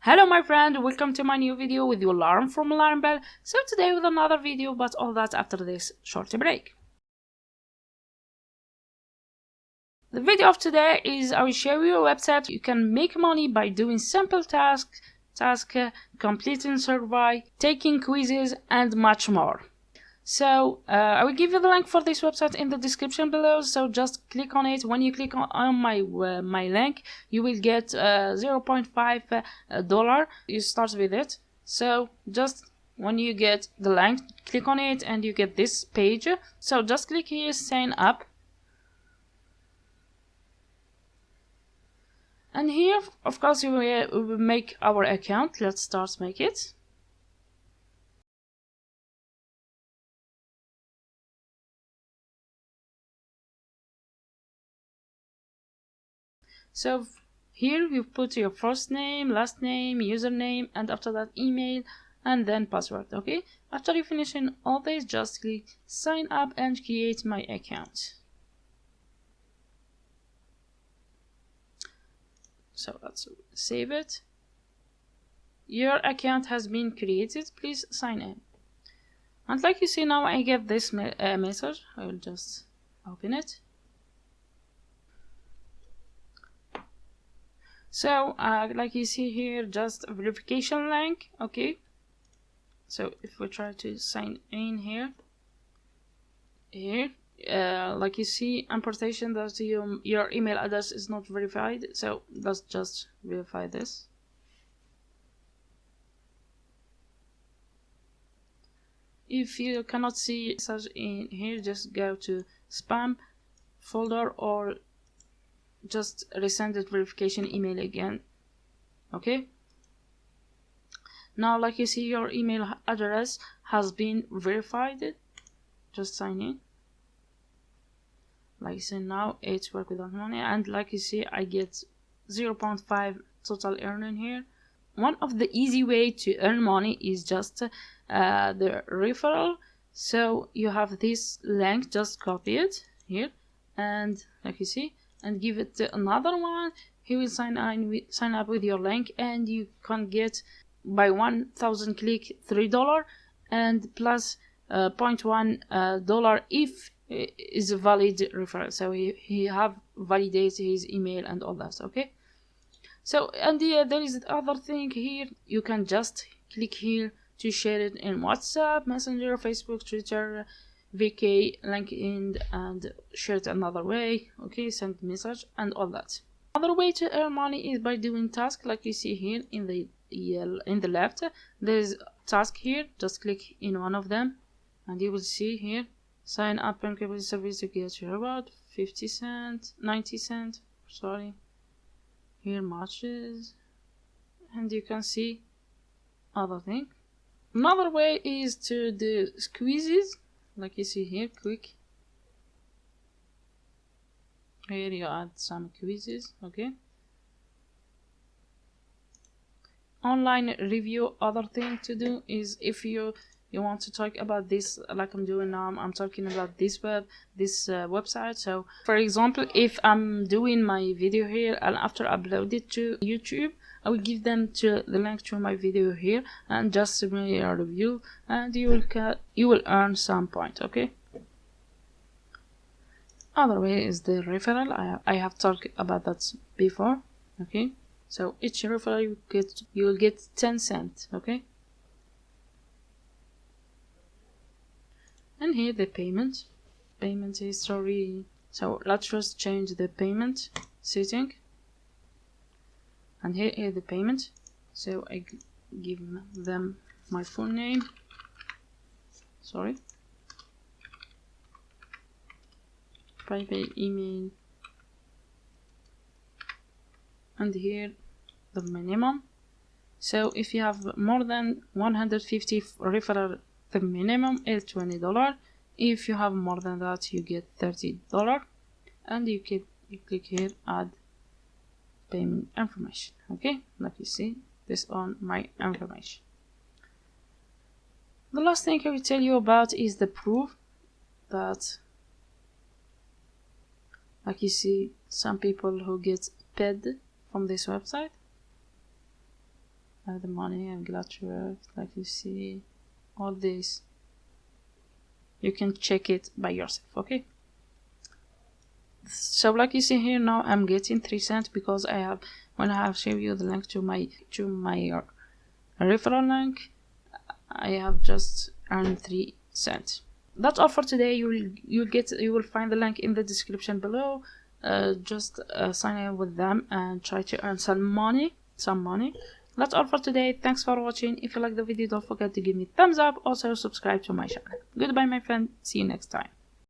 Hello my friend, welcome to my new video with your alarm from Alarm Bell. So today with another video, but all that after this short break. The video of today is I will show you a website you can make money by doing simple tasks, completing survey, taking quizzes and much more. So I will give you the link for this website in the description below, so just click on it. When you click on my link, you will get $0.5. You start with it. So just when you get the link, click on it and you get this page. So just click here, sign up. And here, of course, we will make our account. Let's start make it. So here you put your first name, last name, username, and after that email, and then password. Okay, after you finishing all this, just click sign up and create my account. So let's save it. Your account has been created. Please sign in. And like you see now, I get this message. I will just open it. So like you see here, just a verification link. Okay, so if we try to sign in here, like you see, importation that your email address is not verified, so let's just verify this. If you cannot see such in here, just go to spam folder or just resend it verification email again. Okay, now like you see, your email address has been verified. Just sign in. Like you see now, it's work without money, and like you see, I get 0.5 total earning here. One of the easy way to earn money is just the referral. So you have this link, just copy it here, and like you see, and give it to another one. He will sign up with your link, and you can get by 1,000 click $3 and plus $0.1 if is a valid referral. So he have validate his email and all that. Okay, so and there is the other thing here. You can just click here to share it in WhatsApp, Messenger, Facebook, Twitter, VK, LinkedIn, and share it another way. Okay, send message and all that. Another way to earn money is by doing tasks. Like you see here in the left, there is task here. Just click in one of them and you will see here, sign up and capability service to get your reward, 50 cents, 90 cents, sorry, here matches, and you can see other thing. Another way is to do quizzes, like you see here, quick. Here you add some quizzes. Okay, online review. Other thing to do is if you want to talk about this, like I'm doing now, I'm talking about this website. So for example, if I'm doing my video here and after upload it to YouTube, I will give them to the link to my video here and just submit a review, and you will earn some point. Okay, other way is the referral. I have talked about that before. Okay, so each referral you will get 10 cents. Okay, and here the payment history. So let's just change the payment setting, and here is the payment. So I give them my full name, sorry, private email, and here the minimum. So if you have more than 150 referral, the minimum is $20. If you have more than that, you get $30, and you click here, add payment information. Okay, like you see this on my information. The last thing I will tell you about is the proof that, like you see, some people who get paid from this website. the money. I'm glad to work. Like you see all this, you can check it by yourself. Okay, so like you see here, now I'm getting 3 cents because I have, when I have shown you the link to my referral link, I have just earned 3 cents. That's all for today. You will find the link in the description below. Just sign in with them and try to earn some money. That's all for today. Thanks for watching. If you like the video, don't forget to give me a thumbs up. Also subscribe to my channel. Goodbye my friend, see you next time.